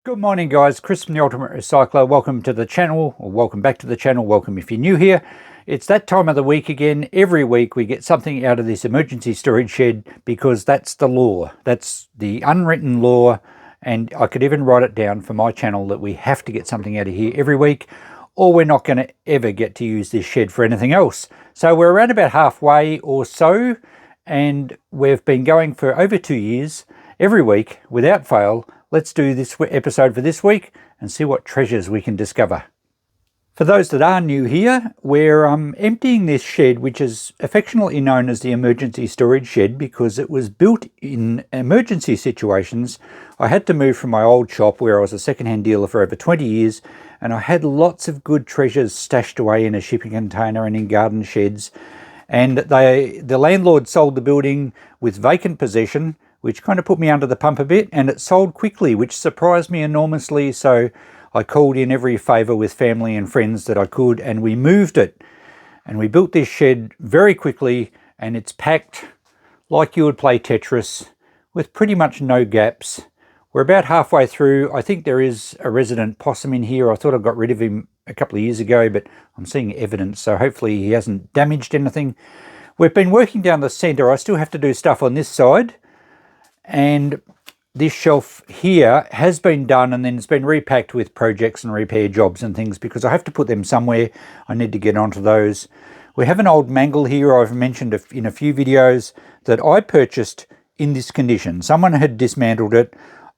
Good morning guys, Chris from the Ultimate Recycler. Welcome to the channel, or welcome back to the channel. Welcome if you're new here. It's that time of the week again. Every week we get something out of this emergency storage shed because that's the law. That's the unwritten law, and I could even write it down for my channel that we have to get something out of here every week, or we're not going to ever get to use this shed for anything else. So we're around about halfway or so, and we've been going for over 2 years every week without fail. Let's do this episode for this week and see what treasures we can discover. For those that are new here, we're emptying this shed, which is affectionately known as the emergency storage shed because it was built in emergency situations. I had to move from my old shop where I was a second-hand dealer for over 20 years, and I had lots of good treasures stashed away in a shipping container and in garden sheds. And the landlord sold the building with vacant possession, which kind of put me under the pump a bit, and it sold quickly, which surprised me enormously. So I called in every favour with family and friends that I could, and we moved it. And we built this shed very quickly, and it's packed like you would play Tetris, with pretty much no gaps. We're about halfway through. I think there is a resident possum in here. I thought I got rid of him a couple of years ago, but I'm seeing evidence, so hopefully he hasn't damaged anything. We've been working down the centre. I still have to do stuff on this side. And this shelf here has been done, and then it's been repacked with projects and repair jobs and things because I have to put them somewhere. I need to get onto those. We have an old mangle here I've mentioned in a few videos that I purchased in this condition. Someone had dismantled it.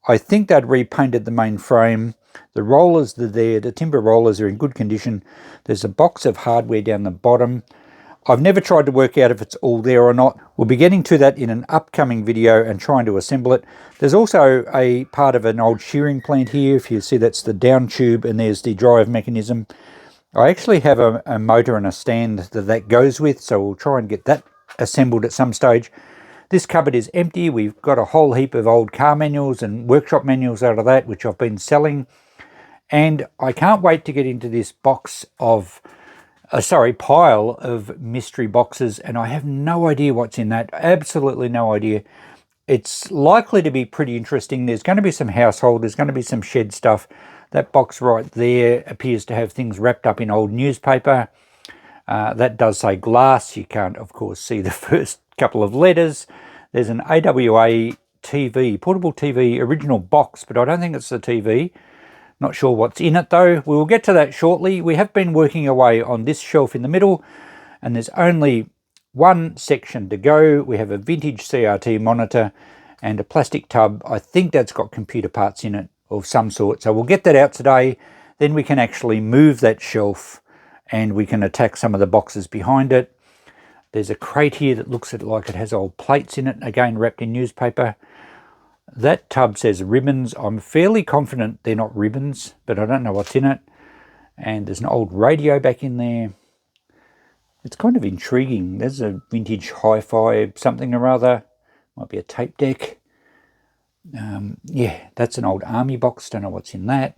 I think they'd repainted the main frame. The rollers are there. The timber rollers are in good condition. There's a box of hardware down the bottom. I've never tried to work out if it's all there or not. We'll be getting to that in an upcoming video and trying to assemble it. There's also a part of an old shearing plant here. If you see, that's the down tube, and there's the drive mechanism. I actually have a motor and a stand that goes with, so we'll try and get that assembled at some stage. This cupboard is empty. We've got a whole heap of old car manuals and workshop manuals out of that, which I've been selling. And I can't wait to get into this pile of mystery boxes, and I have no idea what's in that. Absolutely no idea. It's likely to be pretty interesting. There's going to be some household, there's going to be some shed stuff. That box right there appears to have things wrapped up in old newspaper. That does say glass. You can't, of course, see the first couple of letters. There's an AWA TV, portable TV, original box, but I don't think it's the TV. Not sure what's in it though. We will get to that shortly. We have been working away on this shelf in the middle, and there's only one section to go. We have a vintage CRT monitor and a plastic tub. I think that's got computer parts in it of some sort. So we'll get that out today. Then we can actually move that shelf and we can attack some of the boxes behind it. There's a crate here that looks like it has old plates in it, again wrapped in newspaper. That tub says ribbons. I'm fairly confident they're not ribbons, but I don't know what's in it. And there's an old radio back in there. It's kind of intriguing. There's a vintage hi-fi something or other. Might be a tape deck. Yeah, that's an old army box. Don't know what's in that.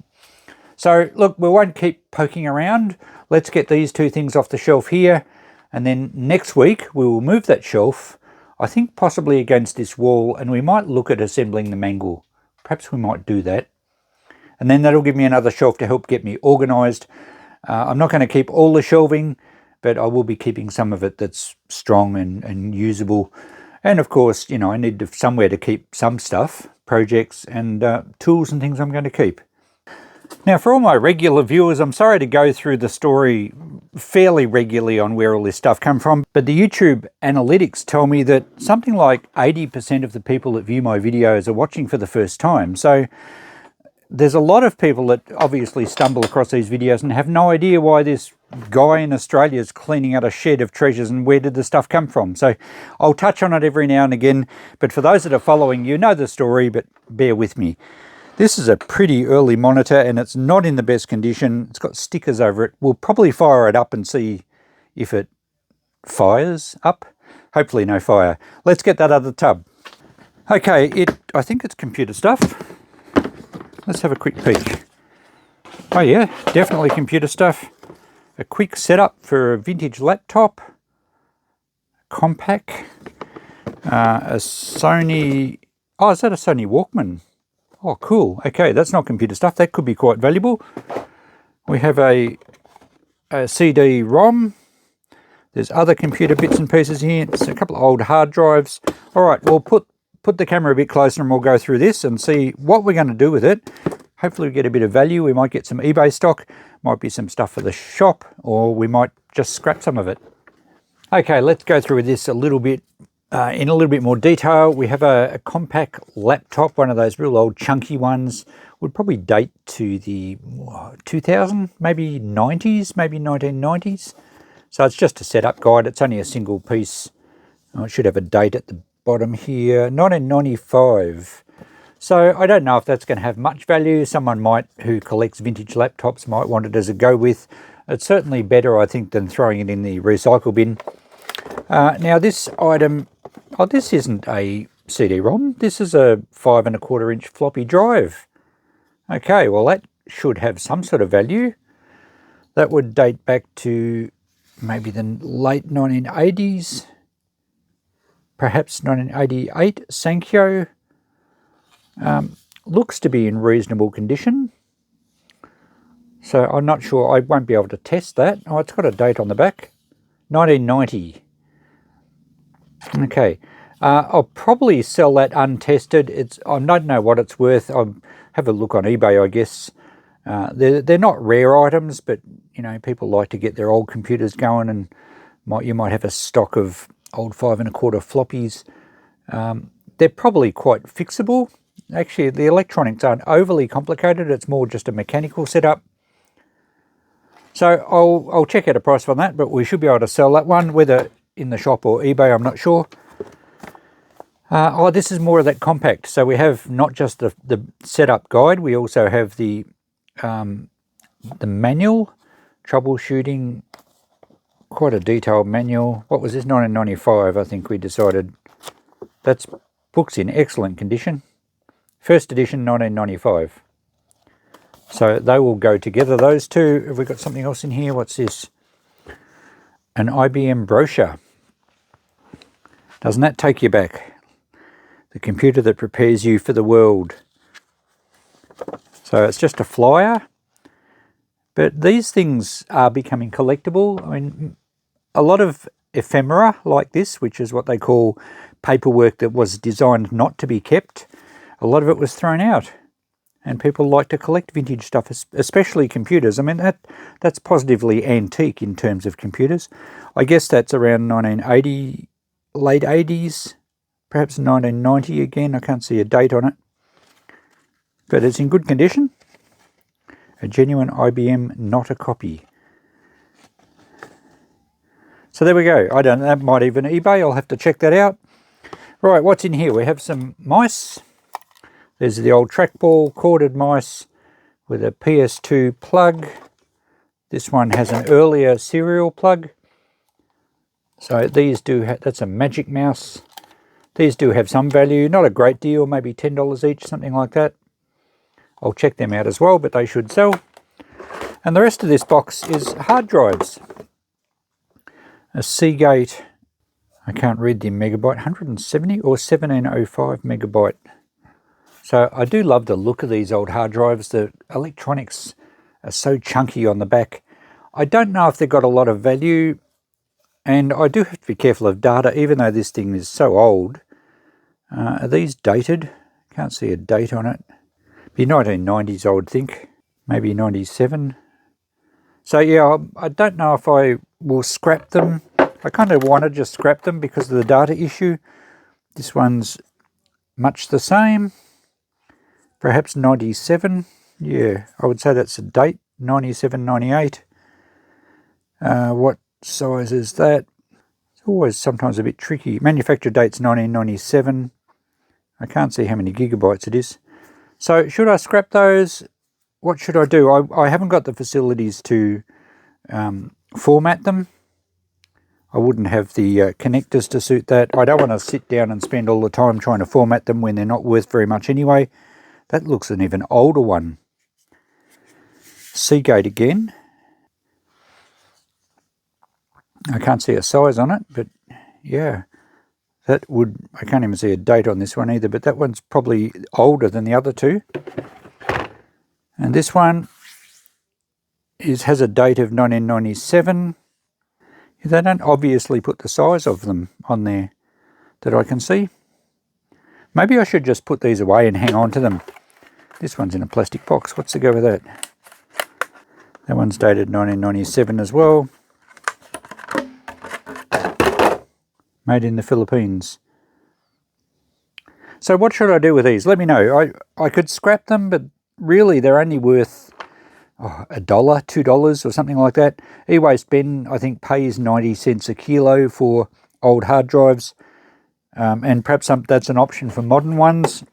So look, we won't keep poking around. Let's get these two things off the shelf here. And then next week we will move that shelf, I think possibly against this wall, and we might look at assembling the mangle. Perhaps we might do that. And then that'll give me another shelf to help get me organised. I'm not going to keep all the shelving, but I will be keeping some of it that's strong and usable. And of course, you know, I need somewhere to keep some stuff, projects and tools and things I'm going to keep. Now, for all my regular viewers, I'm sorry to go through the story fairly regularly on where all this stuff come from, but the YouTube analytics tell me that something like 80% of the people that view my videos are watching for the first time. So there's a lot of people that obviously stumble across these videos and have no idea why this guy in Australia is cleaning out a shed of treasures and where did the stuff come from. So I'll touch on it every now and again, but for those that are following, you know the story, but bear with me. This is a pretty early monitor and it's not in the best condition. It's got stickers over it. We'll probably fire it up and see if it fires up. Hopefully no fire. Let's get that other tub. Okay, I think it's computer stuff. Let's have a quick peek. Oh yeah, definitely computer stuff. A quick setup for a vintage laptop. Compact. A Sony... Oh, is that a Sony Walkman? Oh, cool. Okay, that's not computer stuff. That could be quite valuable. We have a CD-ROM. There's other computer bits and pieces here. It's a couple of old hard drives. All right, we'll put the camera a bit closer and we'll go through this and see what we're going to do with it. Hopefully we get a bit of value. We might get some eBay stock, might be some stuff for the shop, or we might just scrap some of it. Okay, let's go through this a little bit in a little bit more detail. We have a compact laptop, one of those real old chunky ones. Would probably date to the 2000, maybe 90s, maybe 1990s. So it's just a setup guide. It's only a single piece. Oh, it should have a date at the bottom here, 1995. So I don't know if that's going to have much value. Someone might, who collects vintage laptops, might want it as a go with. It's certainly better, I think, than throwing it in the recycle bin. Now this item, oh, this isn't a CD-ROM. This is a 5 1/4 inch floppy drive. Okay, well that should have some sort of value. That would date back to maybe the late 1980s, perhaps 1988, Sankyo. Looks to be in reasonable condition. So I'm not sure, I won't be able to test that. Oh, it's got a date on the back, 1990. Okay, I'll probably sell that untested. I don't know what it's worth. I'll have a look on eBay, I guess. They're not rare items, but you know, people like to get their old computers going, and you might have a stock of old 5 1/4 floppies. They're probably quite fixable. Actually, the electronics aren't overly complicated. It's more just a mechanical setup. So I'll check out a price on that, but we should be able to sell that one, whether in the shop or eBay, I'm not sure. Oh, this is more of that compact. So we have not just the setup guide, we also have the manual, troubleshooting, quite a detailed manual. What was this, 1995, I think we decided. That's books in excellent condition. First edition, 1995. So they will go together, those two. Have we got something else in here? What's this? An IBM brochure. Doesn't that take you back? The computer that prepares you for the world. So it's just a flyer. But these things are becoming collectible. I mean, a lot of ephemera like this, which is what they call paperwork that was designed not to be kept, a lot of it was thrown out. And people like to collect vintage stuff, especially computers. I mean, that's positively antique in terms of computers. I guess that's around 1980, late 80s, perhaps 1990 again. I can't see a date on it. But it's in good condition. A genuine IBM, not a copy. So there we go. I don't know, that might even eBay. I'll have to check that out. Right, what's in here? We have some mice. There's the old trackball corded mice with a PS2 plug. This one has an earlier serial plug. So these do have, that's a Magic Mouse. These do have some value, not a great deal, maybe $10 each, something like that. I'll check them out as well, but they should sell. And the rest of this box is hard drives. A Seagate, I can't read the megabyte, 170 or 1705 megabyte. So I do love the look of these old hard drives. The electronics are so chunky on the back. I don't know if they've got a lot of value, and I do have to be careful of data, even though this thing is so old. Are these dated? Can't see a date on it. Be 1990s, I would think. Maybe 97. So yeah, I don't know if I will scrap them. I kind of want to just scrap them because of the data issue. This one's much the same. Perhaps 97. Yeah, I would say that's a date. 97, 98. What size is that? It's always sometimes a bit tricky. Manufacture date's 1997. I can't see how many gigabytes it is. So should I scrap those? What should I do? I haven't got the facilities to format them. I wouldn't have the connectors to suit that. I don't want to sit down and spend all the time trying to format them when they're not worth very much anyway. That looks an even older one. Seagate again. I can't see a size on it, but yeah, That would, I can't even see a date on this one either, but that one's probably older than the other two. And this one has a date of 1997. They don't obviously put the size of them on there that I can see. Maybe I should just put these away and hang on to them. This one's in a plastic box. What's the go with that? That one's dated 1997 as well. Made in the Philippines. So what should I do with these? Let me know. I could scrap them, but really they're only worth $1, $2 or something like that. E-Waste Bin, I think, pays 90 cents a kilo for old hard drives. And perhaps that's an option for modern ones.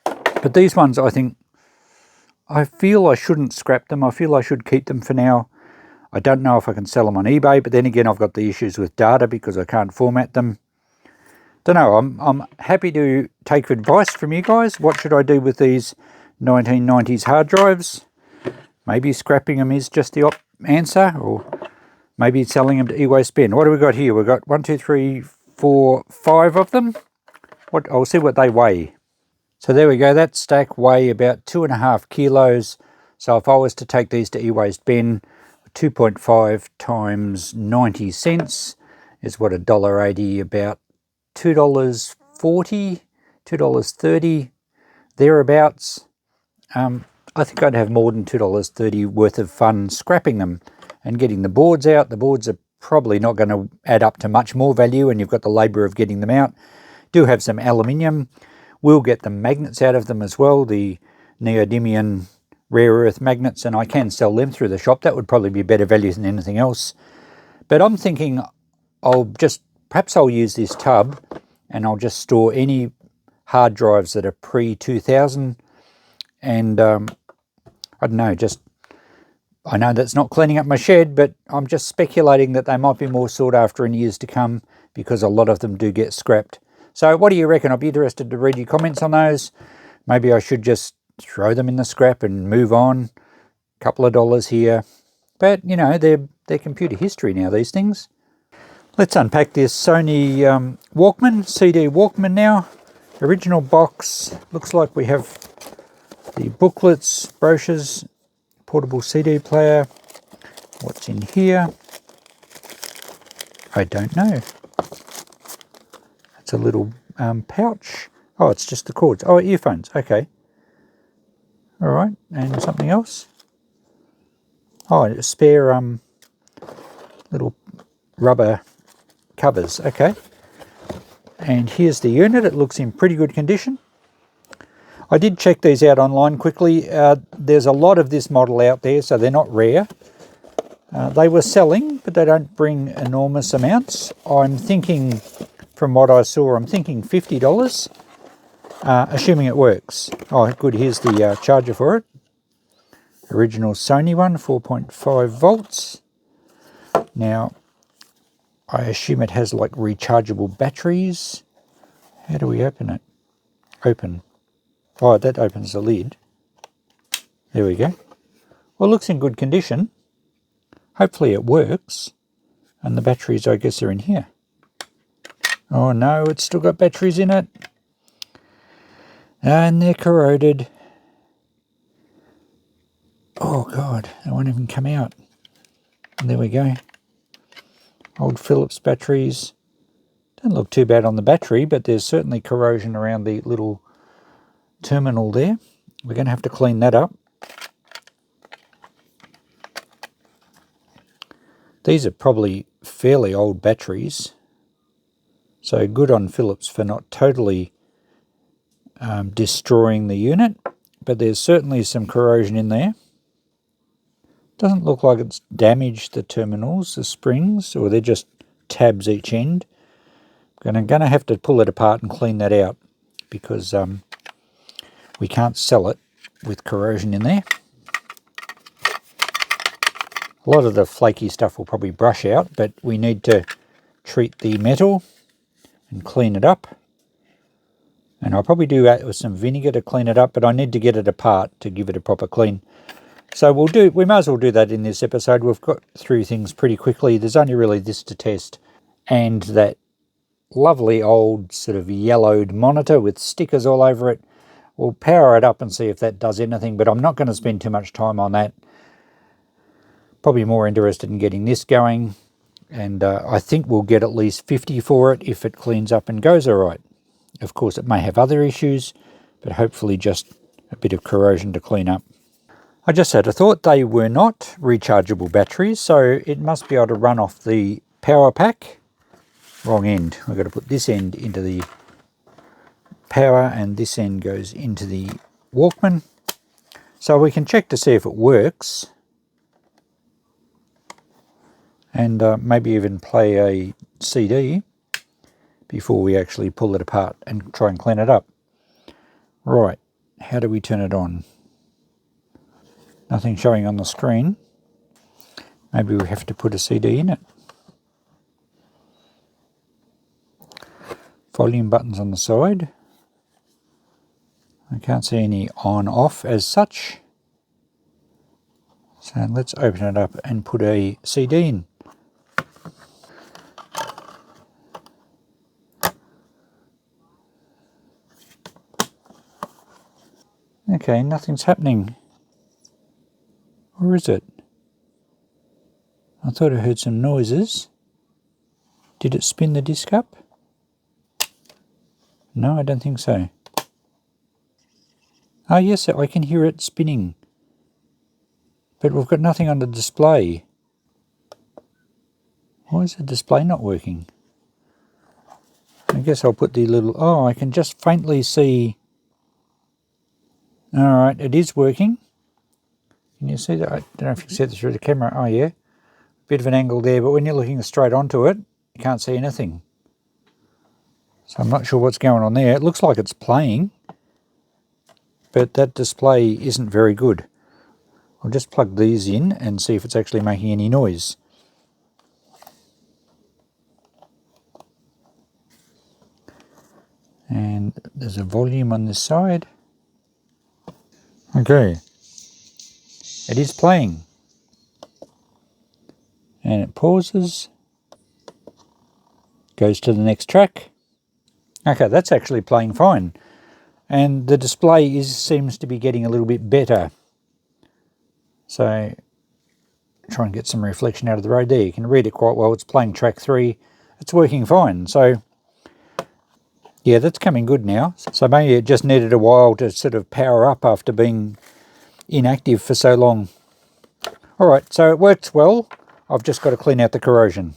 But these ones, I feel I shouldn't scrap them. I feel I should keep them for now. I don't know if I can sell them on eBay, but then again, I've got the issues with data because I can't format them. Don't know. I'm happy to take advice from you guys. What should I do with these 1990s hard drives? Maybe scrapping them is just the answer, or maybe selling them to E-Waste Bin. What do we got here? We've got 1, 2, 3, 4, 5 of them. I'll see what they weigh. So there we go. That stack weigh about 2.5 kilos. So if I was to take these to E-Waste Bin, 2.5 times 90 cents is what, $1.80, about $2.40, $2.30, thereabouts. I think I'd have more than $2.30 worth of fun scrapping them and getting the boards out. The boards are probably not going to add up to much more value, and you've got the labour of getting them out. Do have some aluminium. We'll get the magnets out of them as well, the neodymium rare earth magnets, and I can sell them through the shop. That would probably be better value than anything else. But I'm thinking perhaps I'll use this tub and I'll just store any hard drives that are pre-2000. And I don't know, I know that's not cleaning up my shed, but I'm just speculating that they might be more sought after in years to come because a lot of them do get scrapped. So what do you reckon? I'll be interested to read your comments on those. Maybe I should just throw them in the scrap and move on. A couple of dollars here. But, you know, they're computer history now, these things. Let's unpack this Sony Walkman, CD Walkman now. Original box. Looks like we have the booklets, brochures, portable CD player. What's in here? I don't know. It's a little pouch. Oh, it's just the cords. Oh, earphones. Okay. All right. And something else. Oh, a spare little rubber covers. Okay. And here's the unit. It looks in pretty good condition. I did check these out online quickly. There's a lot of this model out there, so they're not rare. They were selling, but they don't bring enormous amounts. I'm thinking, from what I saw, I'm thinking $50, assuming it works. Oh, good, here's the charger for it. Original Sony one, 4.5 volts. Now, I assume it has like rechargeable batteries. How do we open it? Open. Oh, that opens the lid. There we go. Well, it looks in good condition. Hopefully it works. And the batteries, I guess, are in here. Oh no, it's still got batteries in it. And they're corroded. Oh God, they won't even come out. And there we go. Old Philips batteries. Don't look too bad on the battery, but there's certainly corrosion around the little terminal there. We're going to have to clean that up. These are probably fairly old batteries, so good on Philips for not totally destroying the unit, but there's certainly some corrosion in there. Doesn't look like it's damaged the terminals, the springs, or they're just tabs each end. I'm going to have to pull it apart and clean that out because we can't sell it with corrosion in there. A lot of the flaky stuff will probably brush out, but we need to treat the metal and clean it up. And I'll probably do that with some vinegar to clean it up, but I need to get it apart to give it a proper clean. So we might as well do that in this episode. We've got through things pretty quickly. There's only really this to test and that lovely old sort of yellowed monitor with stickers all over it. We'll power it up and see if that does anything, but I'm not going to spend too much time on that. Probably more interested in getting this going, and I think we'll get at least 50 for it if it cleans up and goes all right. Of course, it may have other issues, but hopefully just a bit of corrosion to clean up. I just had a thought, they were not rechargeable batteries, so it must be able to run off the power pack. Wrong end. I've got to put this end into the power and this end goes into the Walkman. So we can check to see if it works. And maybe even play a CD before we actually pull it apart and try and clean it up. Right, how do we turn it on? Nothing showing on the screen. Maybe we have to put a CD in it. Volume buttons on the side. I can't see any on-off as such. So let's open it up and put a CD in. Okay, nothing's happening. Or is it? I thought I heard some noises. Did it spin the disc up? No, I don't think so. Oh yes, I can hear it spinning. But we've got nothing on the display. Why is the display not working? I guess I'll put the little... Oh, I can just faintly see... Alright, it is working. Can you see that? I don't know if you can see it through the camera. Oh yeah. Bit of an angle there, but when you're looking straight onto it, you can't see anything. So I'm not sure what's going on there. It looks like it's playing, but that display isn't very good. I'll just plug these in and see if it's actually making any noise. And there's a volume on this side. Okay, it is playing. And it pauses, goes to the next track. Okay, that's actually playing fine. And the display seems to be getting a little bit better. So, try and get some reflection out of the road there. You can read it quite well. It's playing track 3. It's working fine. So, yeah, that's coming good now. So maybe it just needed a while to sort of power up after being inactive for so long. Alright, so it works well. I've just got to clean out the corrosion.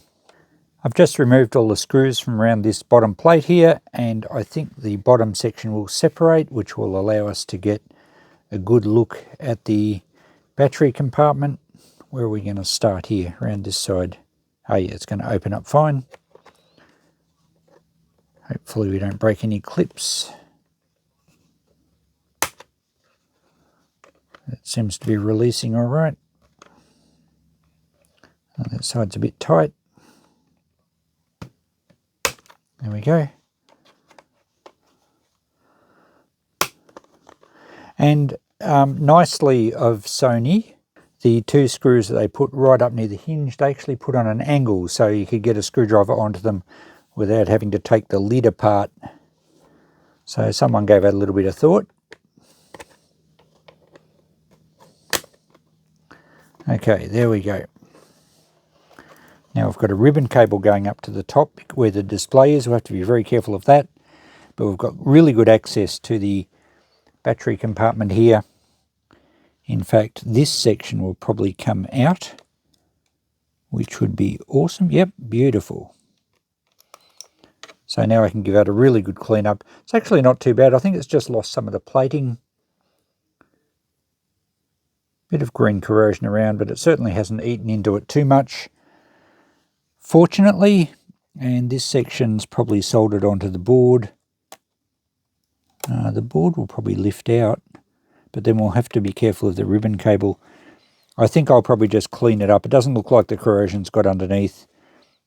I've just removed all the screws from around this bottom plate here, and I think the bottom section will separate, which will allow us to get a good look at the battery compartment. Where are we going to start here? Around this side. Oh yeah, it's going to open up fine. Hopefully we don't break any clips. It seems to be releasing all right. And that side's a bit tight. There we go. And nicely of Sony, the 2 screws that they put right up near the hinge, they actually put on an angle so you could get a screwdriver onto them without having to take the lid apart. So someone gave that a little bit of thought. Okay, there we go. Now we've got a ribbon cable going up to the top where the display is. We'll have to be very careful of that. But we've got really good access to the battery compartment here. In fact, this section will probably come out, which would be awesome. Yep, beautiful. So now I can give out a really good cleanup. It's actually not too bad. I think it's just lost some of the plating. Bit of green corrosion around, but it certainly hasn't eaten into it too much. Fortunately, and this section's probably soldered onto the board. The board will probably lift out, but then we'll have to be careful of the ribbon cable. I think I'll probably just clean it up. It doesn't look like the corrosion's got underneath.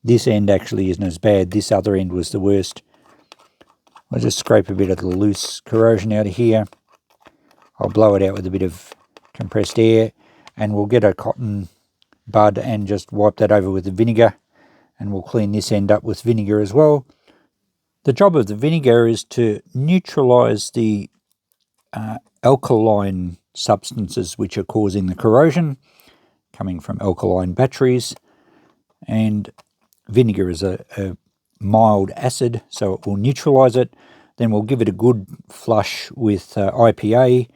This end actually isn't as bad. This other end was the worst. I'll just scrape a bit of the loose corrosion out of here. I'll blow it out with a bit of compressed air, and we'll get a cotton bud and just wipe that over with the vinegar, and we'll clean this end up with vinegar as well. The job of the vinegar is to neutralize the alkaline substances which are causing the corrosion, coming from alkaline batteries, and vinegar is a mild acid, so it will neutralize it. Then we'll give it a good flush with IPA,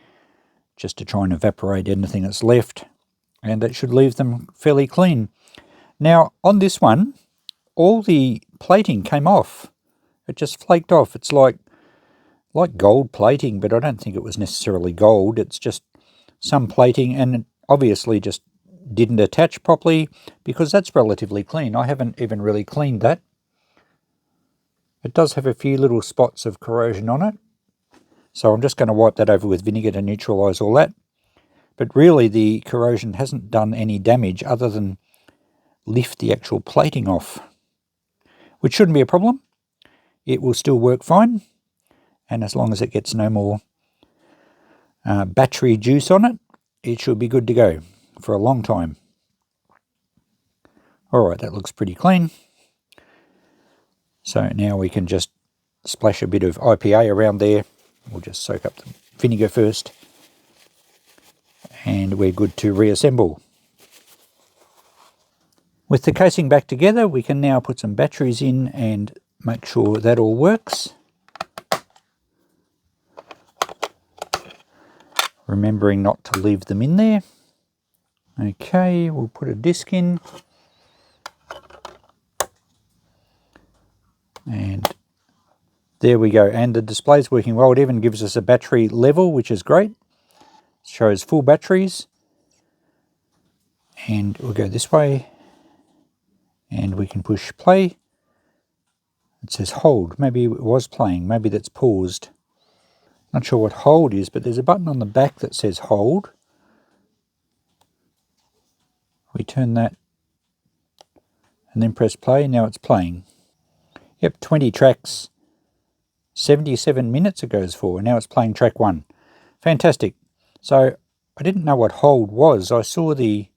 just to try and evaporate anything that's left, and that should leave them fairly clean. Now on this one, all the plating came off. It just flaked off. It's like gold plating, but I don't think it was necessarily gold. It's just some plating, and it obviously just didn't attach properly, because that's relatively clean. I haven't even really cleaned that. It does have a few little spots of corrosion on it, so I'm just going to wipe that over with vinegar to neutralise all that. But really the corrosion hasn't done any damage other than lift the actual plating off, which shouldn't be a problem. It will still work fine, and as long as it gets no more battery juice on it, it should be good to go for a long time. Alright, that looks pretty clean. So now we can just splash a bit of IPA around there. We'll just soak up the vinegar first, and we're good to reassemble. With the casing back together, we can now put some batteries in and make sure that all works. Remembering not to leave them in there. Okay, we'll put a disc in. And there we go. And the display's working well. It even gives us a battery level, which is great. It shows full batteries. And we'll go this way. And we can push play. It says hold. Maybe it was playing. Maybe that's paused. Not sure what hold is, but there's a button on the back that says hold. We turn that and then press play. Now it's playing. Yep, 20 tracks, 77 minutes it goes for, and now it's playing track 1. Fantastic. So I didn't know what hold was. I saw the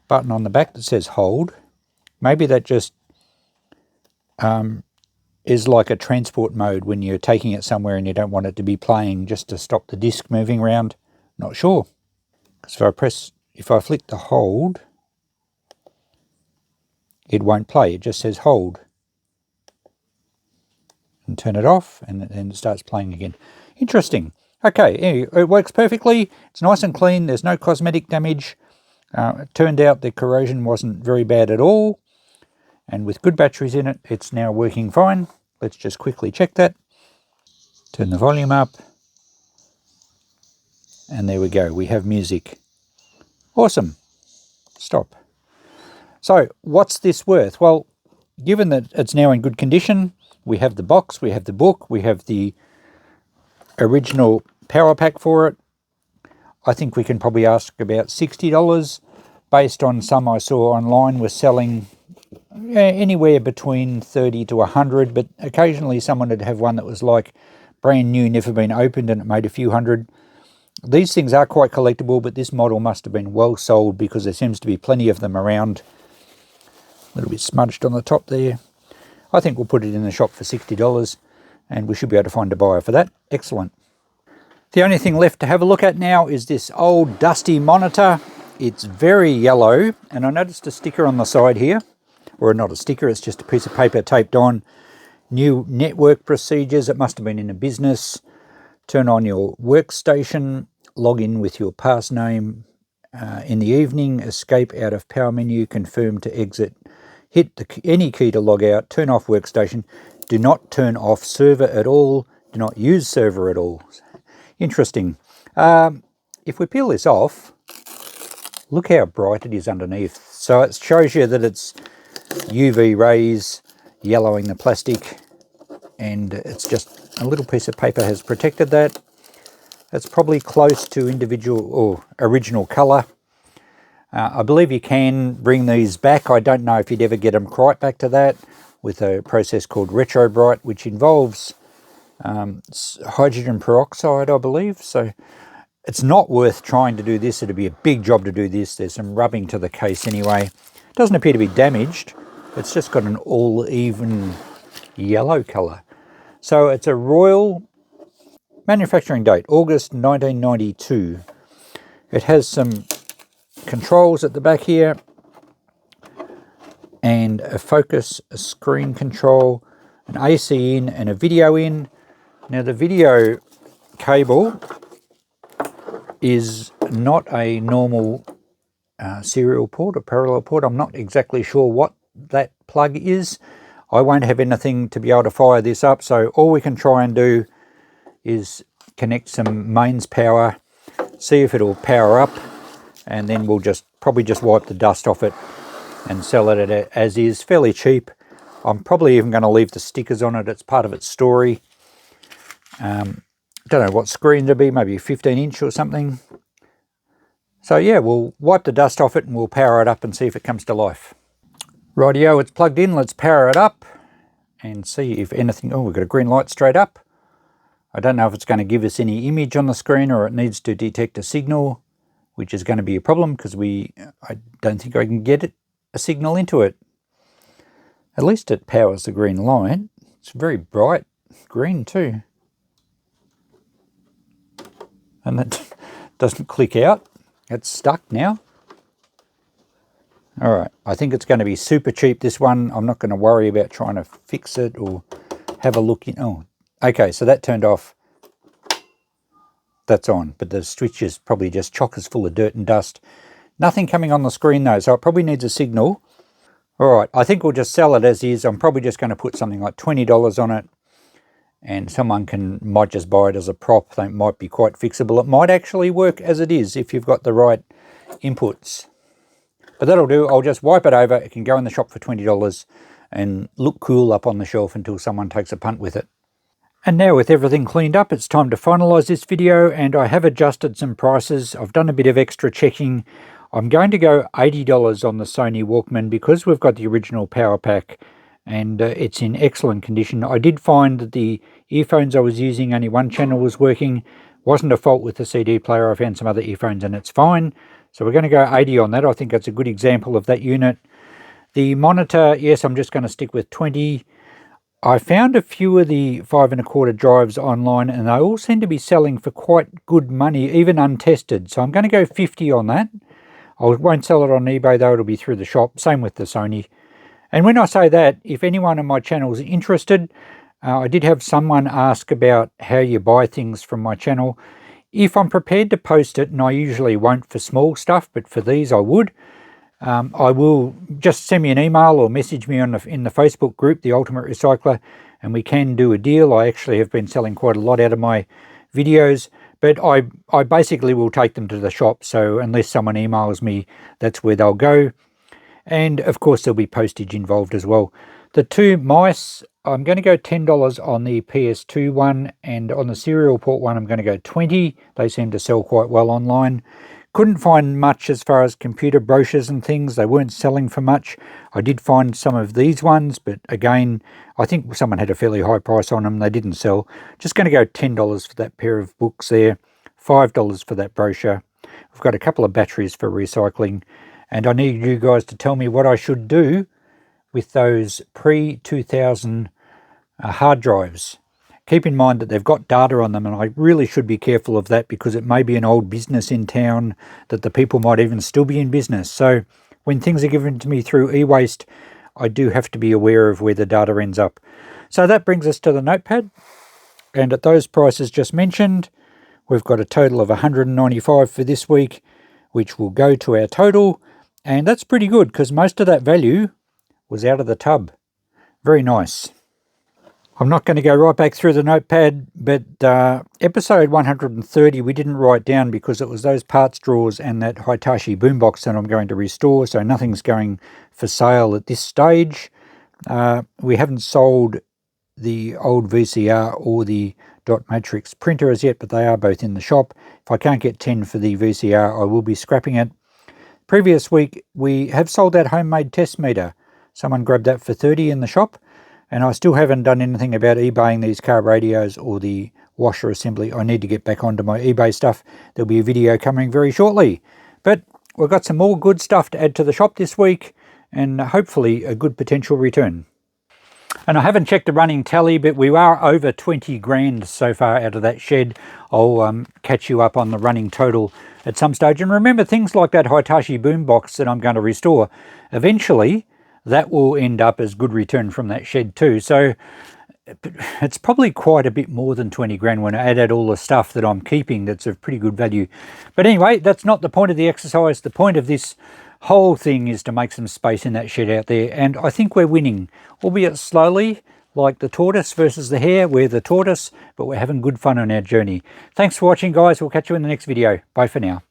button on the back that says hold. Maybe that just is like a transport mode when you're taking it somewhere and you don't want it to be playing, just to stop the disc moving around. Not sure. Because if I flick the hold, it won't play. It just says hold. And turn it off, and then it starts playing again. Interesting. Okay, it works perfectly. It's nice and clean. There's no cosmetic damage. It turned out the corrosion wasn't very bad at all. And with good batteries in it, it's now working fine. Let's just quickly check that. Turn the volume up. And there we go. We have music. Awesome. Stop. So, what's this worth? Well, given that it's now in good condition, we have the box, we have the book, we have the original power pack for it. I think we can probably ask about $60, based on some I saw online were selling anywhere between 30 to 100, but occasionally someone would have one that was like brand new, never been opened, and it made a few hundred. These things are quite collectible, but this model must have been well sold, because there seems to be plenty of them around. A little bit smudged on the top there. I think we'll put it in the shop for $60, and we should be able to find a buyer for that. Excellent. The only thing left to have a look at now is this old dusty monitor. It's very yellow, and I noticed a sticker on the side here. Or not a sticker, it's just a piece of paper taped on. New network procedures. It must have been in a business. Turn on your workstation, log in with your pass name in the evening, escape out of power menu, confirm to exit. Hit any key to log out, turn off workstation. Do not turn off server at all. Do not use server at all. Interesting. If we peel this off, look how bright it is underneath. So it shows you that it's UV rays yellowing the plastic, and it's just a little piece of paper has protected that. It's probably close to individual or original colour. I believe you can bring these back. I don't know if you'd ever get them quite back to that with a process called retro bright, which involves hydrogen peroxide, I believe. So it's not worth trying to do this. It'd be a big job to do this. There's some rubbing to the case anyway. It doesn't appear to be damaged. It's just got an all even yellow colour. So it's a Royal manufacturing date, August 1992. It has some controls at the back here and a focus, a screen control, an AC in and a video in. Now the video cable is not a normal serial port or parallel port. I'm not exactly sure what that plug is. I won't have anything to be able to fire this up, so all we can try and do is connect some mains power, see if it'll power up, and then we'll probably just wipe the dust off it and sell it as is, fairly cheap. I'm probably even going to leave the stickers on it. It's part of its story. Don't know what screen it'll be, maybe a 15-inch or something. So yeah, we'll wipe the dust off it and we'll power it up and see if it comes to life. Rightio, it's plugged in. Let's power it up and see if anything... Oh, we've got a green light straight up. I don't know if it's going to give us any image on the screen or it needs to detect a signal, which is going to be a problem because I don't think I can get a signal into it. At least it powers the green light. It's very bright green too. And it doesn't click out. It's stuck now. All right, I think it's going to be super cheap, this one. I'm not going to worry about trying to fix it or have a look in. Oh, okay, so that turned off. That's on, but the switch is probably just chockers full of dirt and dust. Nothing coming on the screen though, so it probably needs a signal. All right, I think we'll just sell it as is. I'm probably just going to put something like $20 on it, and someone might just buy it as a prop. They might be quite fixable. It might actually work as it is if you've got the right inputs. But that'll do. I'll just wipe it over. It can go in the shop for $20 and look cool up on the shelf until someone takes a punt with it. And now with everything cleaned up, it's time to finalize this video, and I have adjusted some prices. I've done a bit of extra checking. I'm going to go $80 on the Sony Walkman because we've got the original power pack and it's in excellent condition. I did find that the earphones I was using, only one channel was working. Wasn't a fault with the CD player. I found some other earphones and it's fine. So we're going to go 80 on that. I think that's a good example of that unit. The monitor, yes, I'm just going to stick with 20. I found a few of the 5 1/4 drives online and they all seem to be selling for quite good money, even untested. So I'm going to go 50 on that. I won't sell it on eBay though, it'll be through the shop. Same with the Sony. And when I say that, if anyone on my channel is interested, I did have someone ask about how you buy things from my channel. If I'm prepared to post it, and I usually won't for small stuff, but for these I would, I will just send me an email or message me in the Facebook group, The Ultimate Recycler, and we can do a deal. I actually have been selling quite a lot out of my videos, but I basically will take them to the shop. So unless someone emails me, that's where they'll go. And of course there'll be postage involved as well. The two mice, I'm going to go $10 on the PS2 one, and on the serial port one I'm going to go 20. They seem to sell quite well online. Couldn't find much as far as computer brochures and things. They weren't selling for much. I did find some of these ones, but again, I think someone had a fairly high price on them. They didn't sell. Just going to go $10 for that pair of books there, $5 for that brochure. We've got a couple of batteries for recycling, and I need you guys to tell me what I should do with those pre-2000 hard drives. Keep in mind that they've got data on them, and I really should be careful of that because it may be an old business in town that the people might even still be in business. So when things are given to me through e-waste, I do have to be aware of where the data ends up. So that brings us to the notepad, and at those prices just mentioned, we've got a total of $195 for this week, which will go to our total, and that's pretty good because most of that value was out of the tub. Very nice. I'm not going to go right back through the notepad, but episode 130 we didn't write down because it was those parts drawers and that Hitachi boombox that I'm going to restore, so nothing's going for sale at this stage. We haven't sold the old VCR or the dot matrix printer as yet, but they are both in the shop. If I can't get 10 for the VCR, I will be scrapping it. Previous week we have sold that homemade test meter. Someone grabbed that for 30 in the shop. And I still haven't done anything about eBaying these car radios or the washer assembly. I need to get back onto my eBay stuff. There'll be a video coming very shortly. But we've got some more good stuff to add to the shop this week, and hopefully a good potential return. And I haven't checked the running tally, but we are over 20 grand so far out of that shed. I'll catch you up on the running total at some stage. And remember, things like that Hitachi boombox that I'm going to restore, eventually that will end up as good return from that shed too. So it's probably quite a bit more than 20 grand when I add all the stuff that I'm keeping that's of pretty good value. But anyway, that's not the point of the exercise. The point of this whole thing is to make some space in that shed out there, and I think we're winning, albeit slowly, like the tortoise versus the hare. We're the tortoise, but we're having good fun on our journey. Thanks for watching, guys. We'll catch you in the next video. Bye for now.